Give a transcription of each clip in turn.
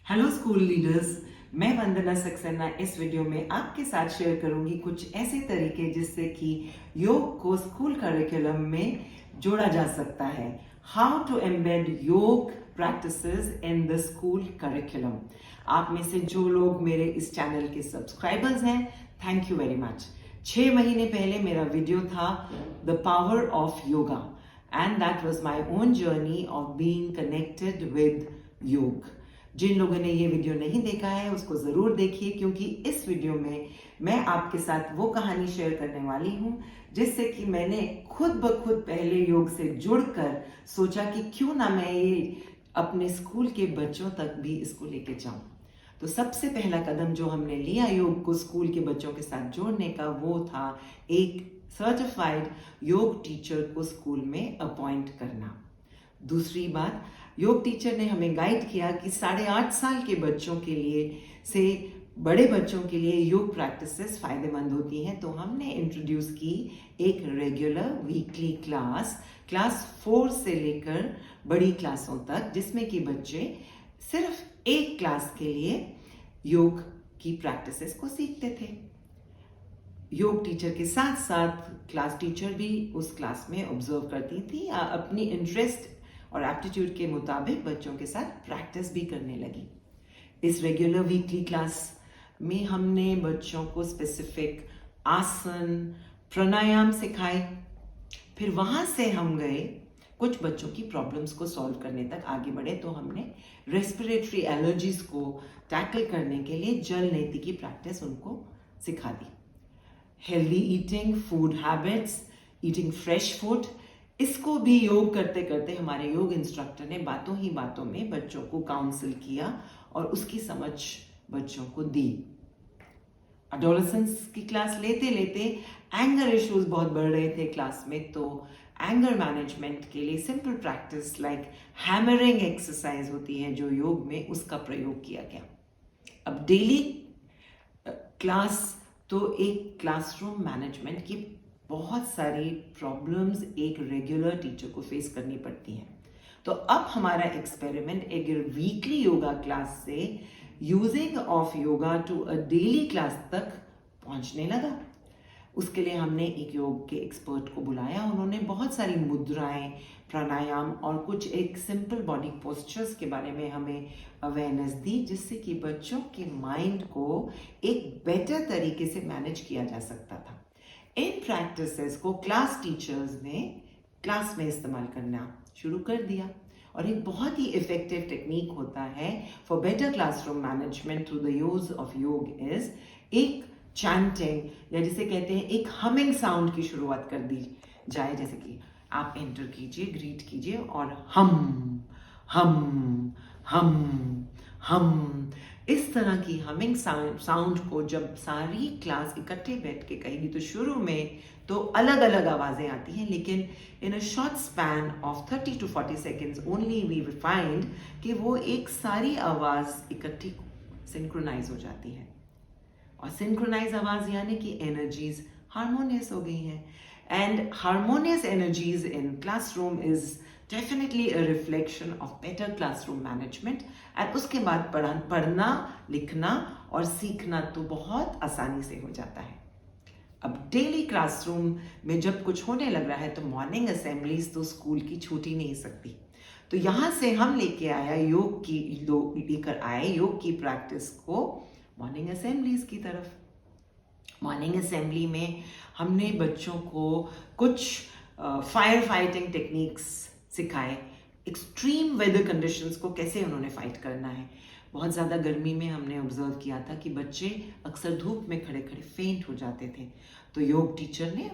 Hello school leaders, मैं वंदना सक्सेना इस video में आपके साथ शेयर करूंगी कुछ ऐसे तरीके जिससे कि योग को स्कूल करिकुलम में जोड़ा जा सकता है। हाउ टू एम्बेड योग practices in the school curriculum. आप में से जो लोग मेरे इस चैनल के सब्सक्राइबर्स हैं, थैंक यू वेरी मच। 6 महीने पहले मेरा वीडियो था the power of yoga and that was my own journey of being connected with योग। जिन लोगों ने ये वीडियो नहीं देखा है उसको जरूर देखिए, क्योंकि इस वीडियो में मैं आपके साथ वो कहानी शेयर करने वाली हूँ जिससे कि मैंने खुद ब खुद पहले योग से जुड़कर सोचा कि क्यों ना मैं ये अपने स्कूल के बच्चों तक भी इसको लेके जाऊं। तो सबसे पहला कदम जो हमने लिया योग को स्कूल के बच्चों के साथ जोड़ने का, वो था एक सर्टिफाइड योग टीचर को स्कूल में अपॉइंट करना। दूसरी बात, योग टीचर ने हमें गाइड किया कि 8.5 साल के बच्चों के लिए से बड़े बच्चों के लिए योग प्रैक्टिसेस फायदेमंद होती हैं। तो हमने इंट्रोड्यूस की एक रेगुलर वीकली क्लास 4 से लेकर बड़ी क्लासों तक, जिसमें कि बच्चे सिर्फ एक क्लास के लिए योग की प्रैक्टिसेस को सीखते थे। योग टीचर के साथ साथ क्लास टीचर भी उस क्लास में ऑब्जर्व करती थी, अपनी इंटरेस्ट और एप्टीट्यूड के मुताबिक बच्चों के साथ प्रैक्टिस भी करने लगी। इस रेगुलर वीकली क्लास में हमने बच्चों को स्पेसिफिक आसन, प्राणायाम सिखाए। फिर वहां से हम गए कुछ बच्चों की प्रॉब्लम्स को सॉल्व करने तक आगे बढ़े। तो हमने रेस्पिरेटरी एलर्जीज को टैकल करने के लिए जल नीति की प्रैक्टिस उनको सिखा दी। Healthy eating, food habits, eating fresh food, इसको भी योग करते करते हमारे योग इंस्ट्रक्टर ने बातों ही बातों में बच्चों को काउंसिल किया और उसकी समझ बच्चों को दी। एडोलेसेंस की क्लास लेते लेते एंगर इश्यूज बहुत बढ़ रहे थे क्लास में। तो एंगर मैनेजमेंट के लिए simple practice like hammering exercise होती है जो योग में, उसका प्रयोग किया गया। अब डेली क्लास, तो एक क्लासरूम मैनेजमेंट की बहुत सारी प्रॉब्लम्स एक रेगुलर टीचर को फेस करनी पड़ती हैं। तो अब हमारा एक्सपेरिमेंट एक वीकली योगा क्लास से using of yoga to a daily class तक पहुंचने लगा। उसके लिए हमने एक योग के एक्सपर्ट को बुलाया। उन्होंने बहुत सारी मुद्राएं, प्राणायाम और कुछ एक सिंपल बॉडी पोस्चर्स के बारे में हमें अवेयरनेस दी, जिससे कि बच्चों के माइंड को एक बेटर तरीके से मैनेज किया जा सकता था। इन प्रैक्टिसेस को क्लास टीचर्स ने क्लास में इस्तेमाल करना शुरू कर दिया। और एक बहुत ही इफेक्टिव टेक्निक होता है for better classroom management through the use of योग इज एक चैंटिंग, या जिसे कहते हैं एक हमिंग साउंड की शुरुआत कर दी जाए। जैसे कि आप एंटर कीजिए, ग्रीट कीजिए और हम हम हम हम, इस तरह की हमिंग साउंड को जब सारी क्लास इकट्ठे बैठ के कहेगी तो शुरू में तो अलग अलग आवाजें आती हैं, लेकिन in a short span of 30 to 40 seconds only we find कि वो एक सारी आवाज इकट्ठी सिंक्रोनाइज हो जाती है। और सिंक्रोनाइज आवाज यानी कि एनर्जीज हारमोनियस हो गई हैं। And harmonious energies in classroom is definitely a reflection of better classroom management. And उसके बाद पढ़ना, लिखना और सीखना तो बहुत आसानी से हो जाता है। अब डेली क्लासरूम में जब कुछ होने लग रहा है तो मॉर्निंग असेंबलीज तो स्कूल की छूट ही नहीं सकती। तो यहां से हम लेकर आए योग की प्रैक्टिस को मॉर्निंग असेंबलीज की तरफ। मॉर्निंग असेंबली में हमने बच्चों को कुछ फायर फाइटिंग टेक्निक्स सिखाए। एक्सट्रीम वेदर कंडीशंस को कैसे उन्होंने फाइट करना है। बहुत ज़्यादा गर्मी में हमने ऑब्जर्व किया था कि बच्चे अक्सर धूप में खड़े खड़े फेंट हो जाते थे। तो योग टीचर ने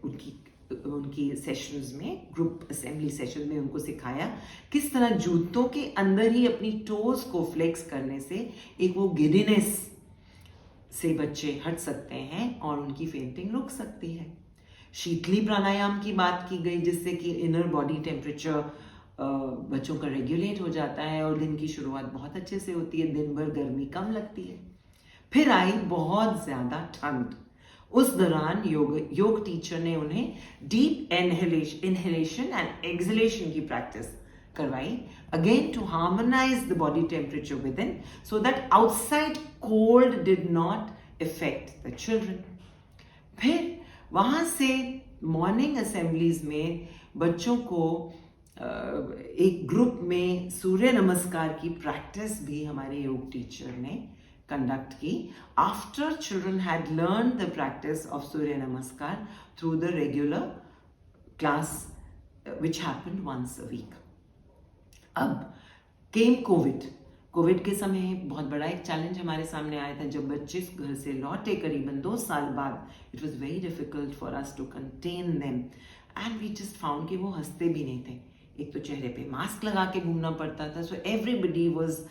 उनकी सेशंस में, ग्रुप असेंबली सेशन में उनको सिखाया किस तरह जूतों के अंदर ही अपनी टोज को फ्लेक्स करने से एक वो गिडीनेस से बच्चे हट सकते हैं और उनकी फेंटिंग रुक सकती है। शीतली प्राणायाम की बात की गई, जिससे कि इनर बॉडी टेम्परेचर बच्चों का रेगुलेट हो जाता है और दिन की शुरुआत बहुत अच्छे से होती है, दिन भर गर्मी कम लगती है। फिर आई बहुत ज्यादा ठंड। उस दौरान योग टीचर ने उन्हें डीप इनहेलेशन एंड एक्सहेलेशन की प्रैक्टिस करवाई, again to harmonise the body temperature within, so that outside cold did not affect the children. फिर वहां से मॉर्निंग असेंबलीज में बच्चों को एक ग्रुप में सूर्य नमस्कार की प्रैक्टिस भी हमारे योग टीचर ने कंडक्ट की, after children had learn the practice of Surya namaskar through the regular class which happened once a week. अब केम कोविड के समय बहुत बड़ा एक चैलेंज हमारे सामने आया था, जब बच्चे घर से लौटे करीबन 2 साल बाद। It was very difficult for us to contain them and we just found कि वो हंसते भी नहीं थे, एक तो चेहरे पे मास्क लगा के घूमना पड़ता था। सो एवरीबडी वाज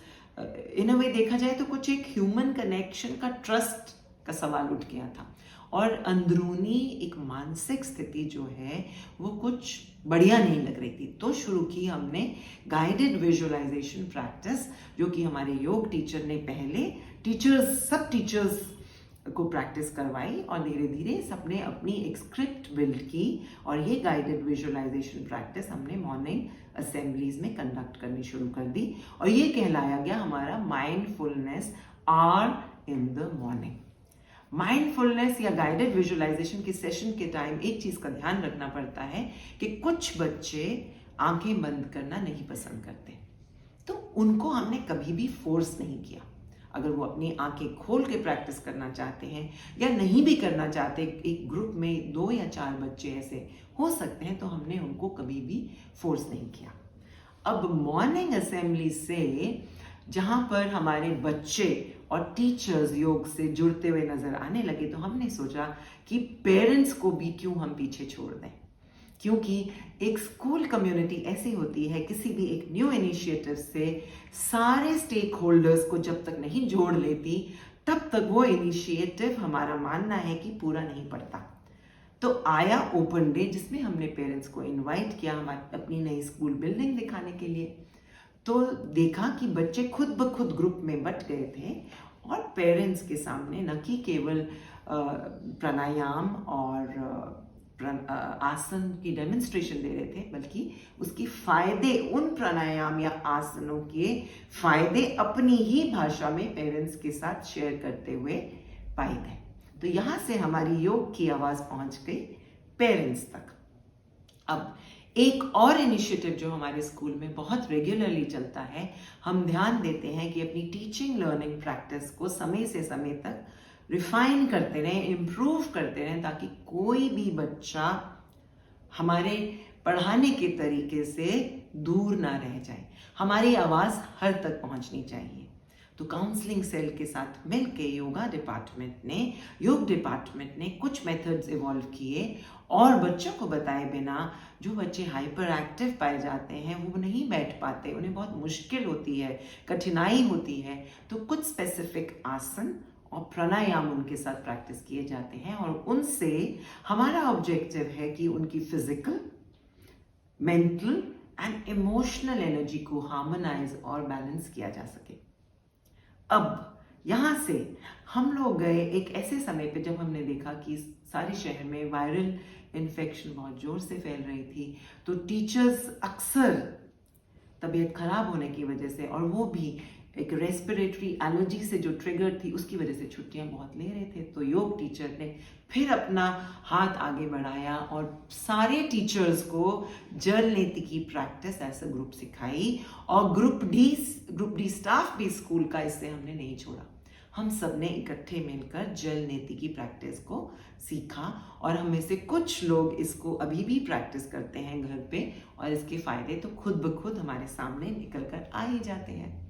इन अ वे देखा जाए तो कुछ एक ह्यूमन कनेक्शन का, ट्रस्ट का सवाल उठ गया था, और अंदरूनी एक मानसिक स्थिति जो है वो कुछ बढ़िया नहीं लग रही थी। तो शुरू की हमने गाइडेड विजुअलाइजेशन प्रैक्टिस, जो कि हमारे योग टीचर ने पहले सब टीचर्स को प्रैक्टिस करवाई, और धीरे धीरे सबने अपनी एक स्क्रिप्ट बिल्ड की, और ये गाइडेड विजुअलाइजेशन प्रैक्टिस हमने मॉर्निंग असेंबलीज में कंडक्ट करनी शुरू कर दी, और ये कहलाया गया हमारा mindfulness hour in the morning. Mindfulness या गाइडेड विजुअलाइजेशन के सेशन के टाइम एक चीज का ध्यान रखना पड़ता है कि कुछ बच्चे आंखें बंद करना नहीं पसंद करते, तो उनको हमने कभी भी फोर्स नहीं किया। अगर वो अपनी आंखें खोल के प्रैक्टिस करना चाहते हैं या नहीं भी करना चाहते, एक ग्रुप में 2 या 4 बच्चे ऐसे हो सकते हैं, तो हमने उनको कभी भी फोर्स नहीं किया। अब मॉर्निंग असेंबली से जहां पर हमारे बच्चे और टीचर्स योग से जुड़ते हुए नजर आने लगे, तो हमने सोचा कि पेरेंट्स को भी क्यों हम पीछे छोड़ दें, क्योंकि एक स्कूल कम्युनिटी ऐसी होती है, किसी भी एक न्यू इनिशिएटिव से सारे स्टेक होल्डर्स को जब तक नहीं जोड़ लेती, तब तक वो इनिशिएटिव हमारा मानना है कि पूरा नहीं पड़ता। तो आया ओपन डे, जिसमें हमने पेरेंट्स को इनवाइट किया हमारी अपनी नई स्कूल बिल्डिंग दिखाने के लिए। तो देखा कि बच्चे खुद ब खुद ग्रुप में बट गए थे, और पेरेंट्स के सामने न कि केवल प्राणायाम और आसन की डेमोन्स्ट्रेशन दे रहे थे, बल्कि उसकी फायदे, उन प्राणायाम या आसनों के फायदे अपनी ही भाषा में पेरेंट्स के साथ शेयर करते हुए पाए गए। तो यहाँ से हमारी योग की आवाज पहुंच गई पेरेंट्स तक। अब एक और इनिशिएटिव जो हमारे स्कूल में बहुत रेगुलरली चलता है, हम ध्यान देते हैं कि अपनी टीचिंग लर्निंग प्रैक्टिस को समय से समय तक रिफाइन करते रहें, इम्प्रूव करते रहें, ताकि कोई भी बच्चा हमारे पढ़ाने के तरीके से दूर ना रह जाए। हमारी आवाज़ हर तक पहुंचनी चाहिए। तो काउंसलिंग सेल के साथ मिलके योग डिपार्टमेंट ने कुछ मेथड्स इवॉल्व किए, और बच्चों को बताए बिना, जो बच्चे हाइपर एक्टिव पाए जाते हैं, वो नहीं बैठ पाते, उन्हें बहुत मुश्किल होती है, कठिनाई होती है, तो कुछ स्पेसिफिक आसन और प्राणायाम उनके साथ प्रैक्टिस किए जाते हैं, और उनसे हमारा ऑब्जेक्टिव है कि उनकी physical, mental and emotional energy को हार्मोनाइज और बैलेंस किया जा सके। अब यहाँ से हम लोग गए एक ऐसे समय पे जब हमने देखा कि सारे शहर में वायरल इन्फेक्शन बहुत जोर से फैल रही थी, तो टीचर्स अक्सर तबीयत खराब होने की वजह से, और वो भी एक रेस्पिरेटरी एलर्जी से जो ट्रिगर थी उसकी वजह से छुट्टियां बहुत ले रहे थे। तो योग टीचर ने फिर अपना हाथ आगे बढ़ाया और सारे टीचर्स को जल नीति की प्रैक्टिस एज अ ग्रुप सिखाई, और ग्रुप डी स्टाफ भी स्कूल का इससे हमने नहीं छोड़ा। हम सब ने इकट्ठे मिलकर जल नीति की प्रैक्टिस को सीखा, और हम में से कुछ लोग इसको अभी भी प्रैक्टिस करते हैं घर पे, और इसके फायदे तो खुद ब खुद हमारे सामने निकल कर आ ही जाते हैं।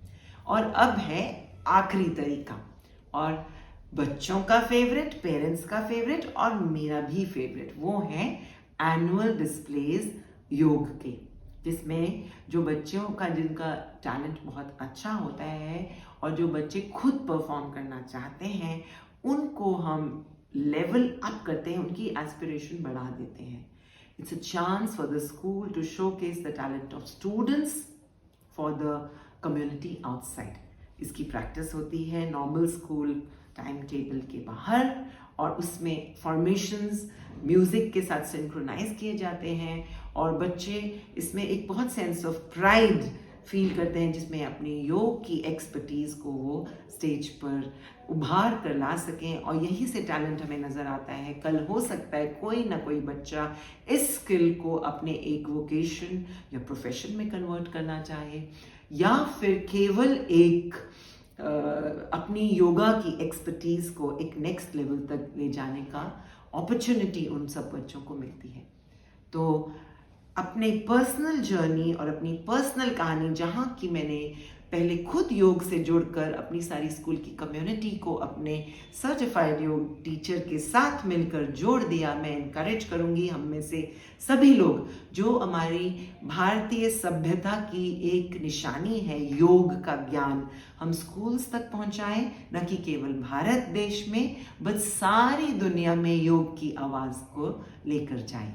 और अब है आखिरी तरीका, और बच्चों का फेवरेट, पेरेंट्स का फेवरेट, और मेरा भी फेवरेट, वो है एनुअल डिस्प्लेज योग के, जिसमें जो बच्चों का, जिनका टैलेंट बहुत अच्छा होता है और जो बच्चे खुद परफॉर्म करना चाहते हैं, उनको हम लेवल अप करते हैं, उनकी एस्पिरेशन बढ़ा देते हैं। It's a chance for the school to showcase the talent of students for the community outside. इसकी प्रैक्टिस होती है नॉर्मल स्कूल टाइम टेबल के बाहर, और उसमें फॉर्मेशंस म्यूजिक के साथ सिंक्रोनाइज किए जाते हैं और बच्चे इसमें एक बहुत सेंस ऑफ प्राइड फील करते हैं जिसमें अपनी योग की एक्सपर्टीज को वो स्टेज पर उभार कर ला सकें और यही से टैलेंट हमें नज़र आता है। कल हो सकता है कोई ना कोई बच्चा इस स्किल को अपने एक वोकेशन या प्रोफेशन में कन्वर्ट करना चाहे या फिर केवल एक अपनी योगा की एक्सपर्टीज को एक नेक्स्ट लेवल तक ले जाने का अपॉर्चुनिटी उन सब बच्चों को मिलती है। तो अपने पर्सनल जर्नी और अपनी पर्सनल कहानी जहाँ की मैंने पहले खुद योग से जुड़कर अपनी सारी स्कूल की कम्युनिटी को अपने सर्टिफाइड योग टीचर के साथ मिलकर जोड़ दिया, मैं इनकरेज करूँगी हम में से सभी लोग जो हमारी भारतीय सभ्यता की एक निशानी है योग का ज्ञान, हम स्कूल्स तक पहुँचाएं, न कि केवल भारत देश में बस सारी दुनिया में योग की आवाज़ को लेकर जाएं।